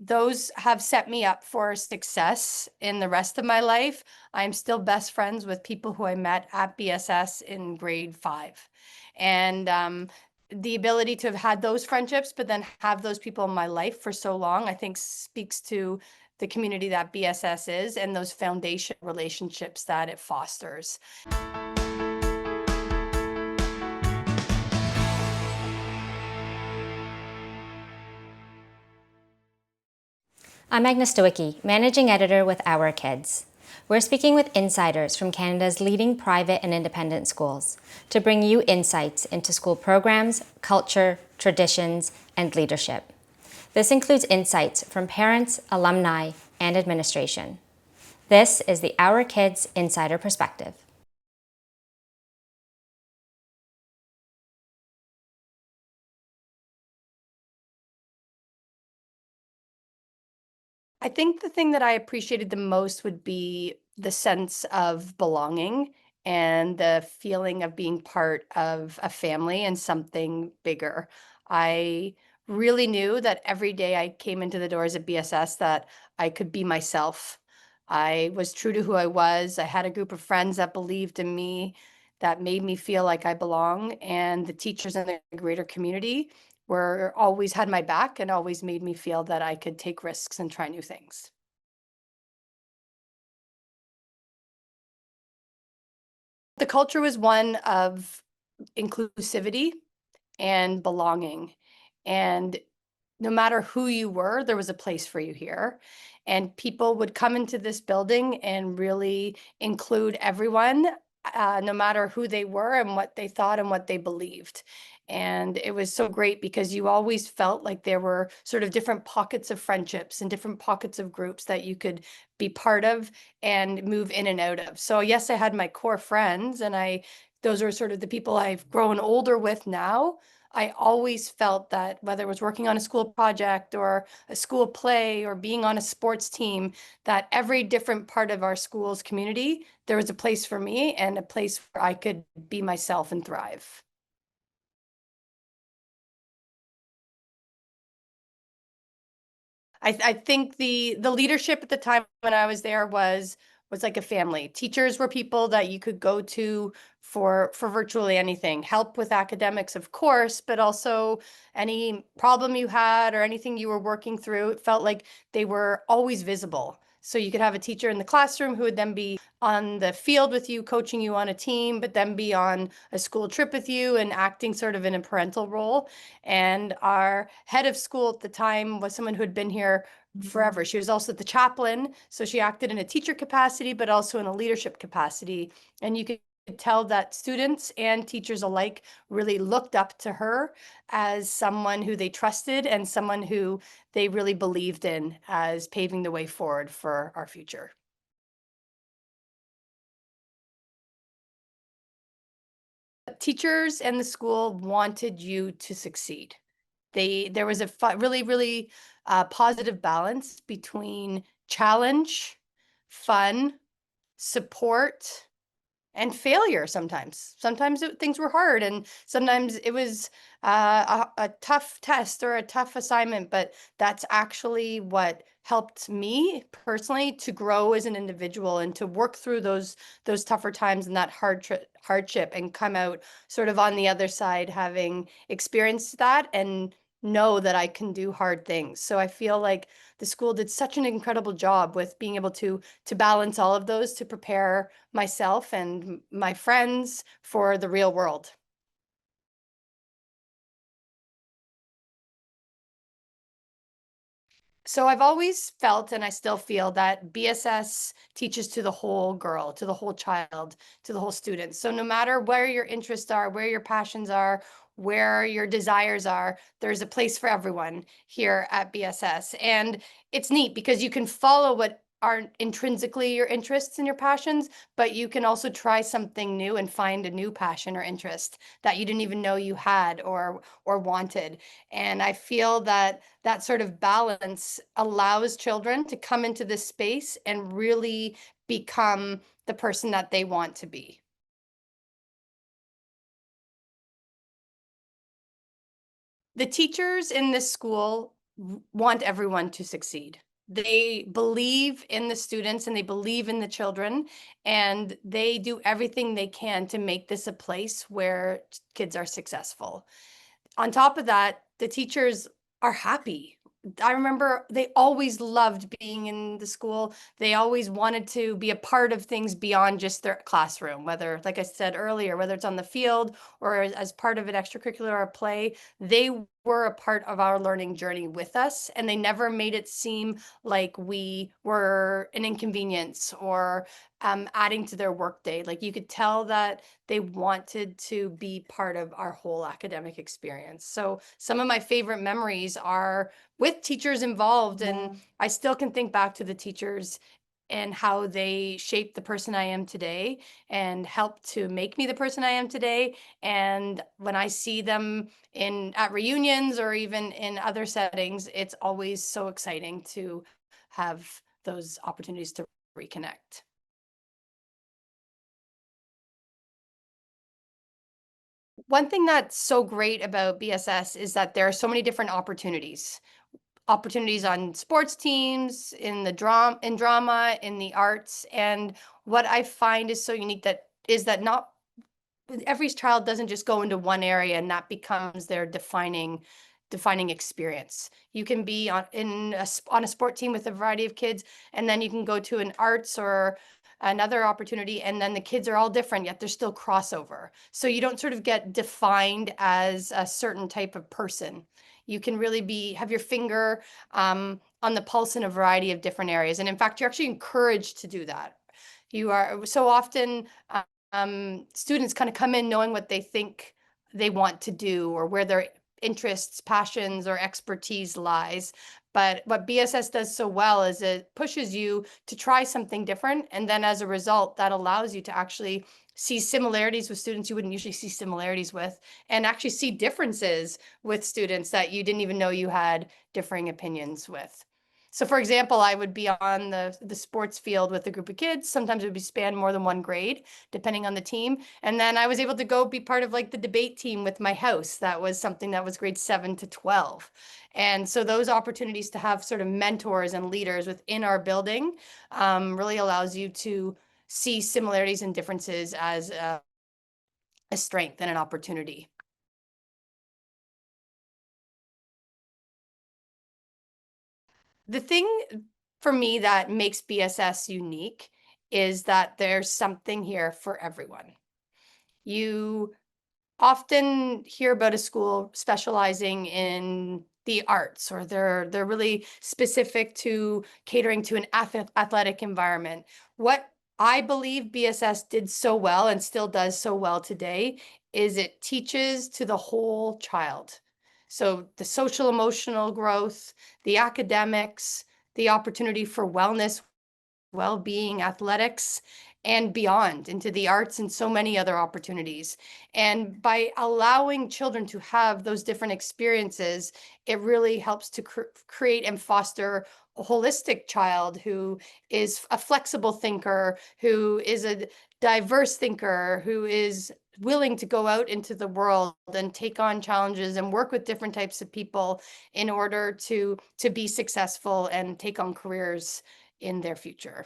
those have set me up for success in the rest of my life. I'm still best friends with people who I met at BSS in grade 5. And the ability to have had those friendships, but then have those people in my life for so long, I think speaks to the community that BSS is and those foundation relationships that it fosters. I'm Agnes Stowicki, Managing Editor with Our Kids. We're speaking with insiders from Canada's leading private and independent schools to bring you insights into school programs, culture, traditions, and leadership. This includes insights from parents, alumni, and administration. This is the Our Kids Insider Perspective. I think the thing that I appreciated the most would be the sense of belonging and the feeling of being part of a family and something bigger. I really knew that every day I came into the doors at BSS that I could be myself. I was true to who I was. I had a group of friends that believed in me, that made me feel like I belong, and the teachers in the greater community were always had my back and always made me feel that I could take risks and try new things. The culture was one of inclusivity and belonging. And no matter who you were, there was a place for you here. And people would come into this building and really include everyone, no matter who they were and what they thought and what they believed. And it was so great because you always felt like there were sort of different pockets of friendships and different pockets of groups that you could be part of and move in and out of. So yes, I had my core friends, and those are sort of the people I've grown older with now. I always felt that whether it was working on a school project or a school play or being on a sports team, that every different part of our school's community, there was a place for me and a place where I could be myself and thrive. I think the leadership at the time when I was there was like a family. Teachers were people that you could go to for virtually anything. Help with academics, of course, but also any problem you had or anything you were working through. It felt like they were always visible. So you could have a teacher in the classroom who would then be on the field with you, coaching you on a team, but then be on a school trip with you and acting sort of in a parental role. And our head of school at the time was someone who had been here forever. She was also the chaplain, so she acted in a teacher capacity, but also in a leadership capacity. And you could tell that students and teachers alike really looked up to her as someone who they trusted and someone who they really believed in as paving the way forward for our future. Teachers and the school wanted you to succeed. There was a really positive balance between challenge, fun, support, and failure sometimes. Sometimes things were hard, and sometimes it was a tough test or a tough assignment, but that's actually what helped me personally to grow as an individual and to work through those tougher times and that hardship and come out sort of on the other side having experienced that and know that I can do hard things. So I feel like the school did such an incredible job with being able to balance all of those to prepare myself and my friends for the real world. So I've always felt, and I still feel, that BSS teaches to the whole girl, to the whole child, to the whole student. So no matter where your interests are, where your passions are, where your desires are, there's a place for everyone here at BSS. And it's neat because you can follow what aren't intrinsically your interests and your passions, but you can also try something new and find a new passion or interest that you didn't even know you had or wanted. And I feel that that sort of balance allows children to come into this space and really become the person that they want to be. The teachers in this school want everyone to succeed. They believe in the students and they believe in the children, and they do everything they can to make this a place where kids are successful. On top of that, the teachers are happy. I remember they always loved being in the school. They always wanted to be a part of things beyond just their classroom, whether, like I said earlier, whether it's on the field or as part of an extracurricular or play, they were a part of our learning journey with us, and they never made it seem like we were an inconvenience or adding to their workday. Like you could tell that they wanted to be part of our whole academic experience. So some of my favorite memories are with teachers involved, and I still can think back to the teachers and how they shaped the person I am today and helped to make me the person I am today. And when I see them at reunions or even in other settings, it's always so exciting to have those opportunities to reconnect. One thing that's so great about BSS is that there are so many different opportunities on sports teams, in drama, in the arts. And what I find is so unique that not every child doesn't just go into one area and that becomes their defining experience. You can be on a sport team with a variety of kids, and then you can go to an arts or another opportunity, and then the kids are all different, yet there's still crossover. So you don't sort of get defined as a certain type of person. You can really have your finger on the pulse in a variety of different areas. And in fact, you're actually encouraged to do that. You are so often students kind of come in knowing what they think they want to do or where their interests, passions, or expertise lies. But what BSS does so well is it pushes you to try something different. And then as a result, that allows you to actually see similarities with students you wouldn't usually see similarities with, and actually see differences with students that you didn't even know you had differing opinions with. So for example, I would be on the sports field with a group of kids. Sometimes it would be span more than one grade, depending on the team. And then I was able to go be part of like the debate team with my house. That was something that was grade 7 to 12. And so those opportunities to have sort of mentors and leaders within our building really allows you to see similarities and differences as a strength and an opportunity. The thing for me that makes BSS unique is that there's something here for everyone. You often hear about a school specializing in the arts, or they're really specific to catering to an athletic environment. What I believe BSS did so well and still does so well today is it teaches to the whole child. So the social emotional growth, the academics, the opportunity for wellness, well-being, athletics, and beyond into the arts and so many other opportunities. And by allowing children to have those different experiences, it really helps to create and foster a holistic child who is a flexible thinker, who is a diverse thinker, who is willing to go out into the world and take on challenges and work with different types of people in order to be successful and take on careers in their future.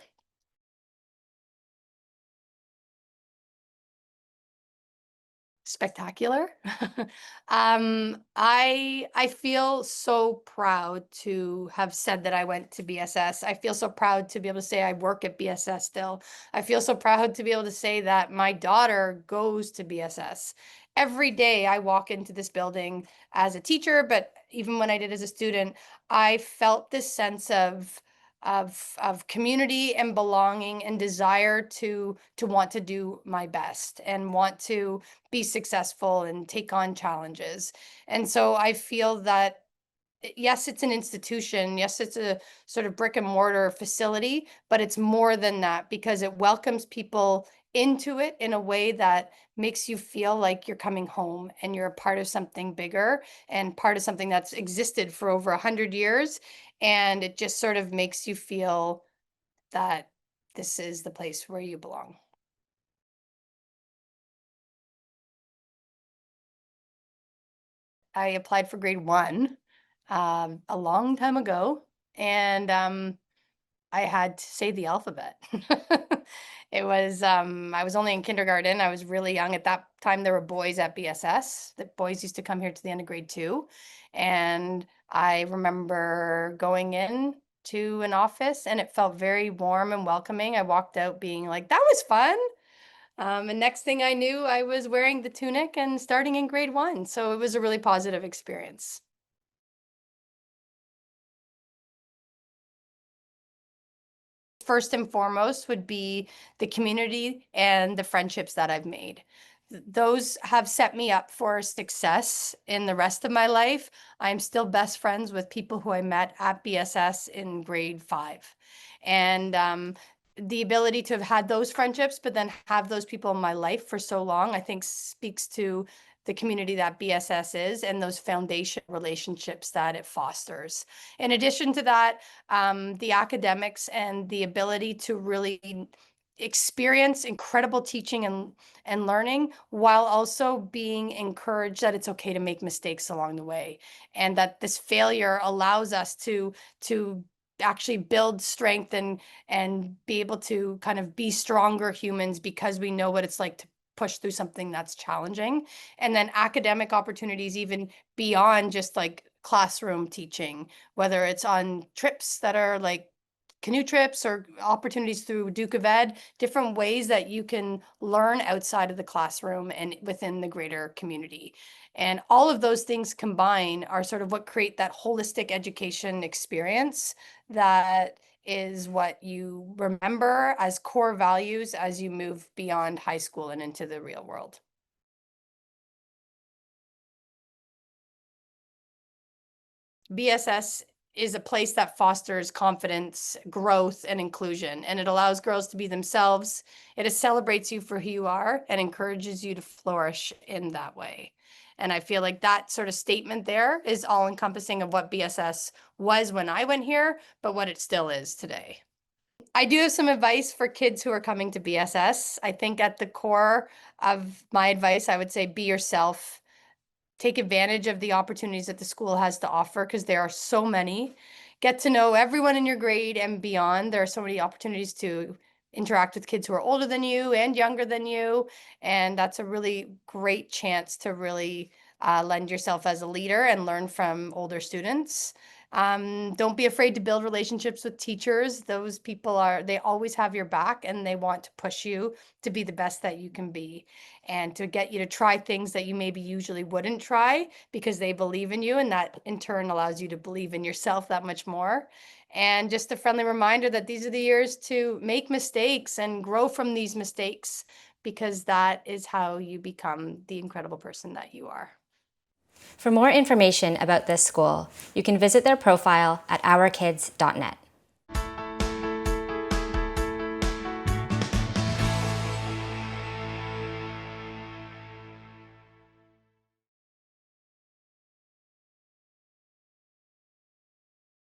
Spectacular. I feel so proud to have said that I went to BSS. I feel so proud to be able to say I work at BSS still. I feel so proud to be able to say that my daughter goes to BSS. Every day I walk into this building as a teacher, but even when I did as a student, I felt this sense of community and belonging and desire to want to do my best and want to be successful and take on challenges. And so I feel that yes, it's an institution. Yes, it's a sort of brick and mortar facility, but it's more than that because it welcomes people into it in a way that makes you feel like you're coming home and you're a part of something bigger and part of something that's existed for over 100 years. And it just sort of makes you feel that this is the place where you belong. I applied for grade 1. a long time ago, and I had to say the alphabet. I was only in kindergarten. I was really young. At that time, there were boys at BSS. The boys used to come here to the end of grade 2. And I remember going in to an office and it felt very warm and welcoming. I walked out being like, that was fun. And next thing I knew, I was wearing the tunic and starting in grade 1. So it was a really positive experience. First and foremost would be the community and the friendships that I've made. Those have set me up for success in the rest of my life. I'm still best friends with people who I met at BSS in grade 5. And the ability to have had those friendships, but then have those people in my life for so long, I think speaks to the community that BSS is and those foundation relationships that it fosters. In addition to that, the academics and the ability to really experience incredible teaching and learning while also being encouraged that it's okay to make mistakes along the way, and that this failure allows us to actually build strength and be able to kind of be stronger humans because we know what it's like to push through something that's challenging. And then academic opportunities even beyond just like classroom teaching, whether it's on trips that are like canoe trips or opportunities through Duke of Ed, different ways that you can learn outside of the classroom and within the greater community. And all of those things combined are sort of what create that holistic education experience that is what you remember as core values as you move beyond high school and into the real world. BSS is a place that fosters confidence, growth, and inclusion, and it allows girls to be themselves. It celebrates you for who you are and encourages you to flourish in that way. And I feel like that sort of statement there is all encompassing of what BSS was when I went here, but what it still is today. I do have some advice for kids who are coming to BSS. I think at the core of my advice, I would say be yourself. Take advantage of the opportunities that the school has to offer because there are so many. Get to know everyone in your grade and beyond. There are so many opportunities to interact with kids who are older than you and younger than you. And that's a really great chance to really lend yourself as a leader and learn from older students. Don't be afraid to build relationships with teachers. Those people they always have your back and they want to push you to be the best that you can be and to get you to try things that you maybe usually wouldn't try because they believe in you. And that in turn allows you to believe in yourself that much more. And just a friendly reminder that these are the years to make mistakes and grow from these mistakes because that is how you become the incredible person that you are. For more information about this school, you can visit their profile at ourkids.net.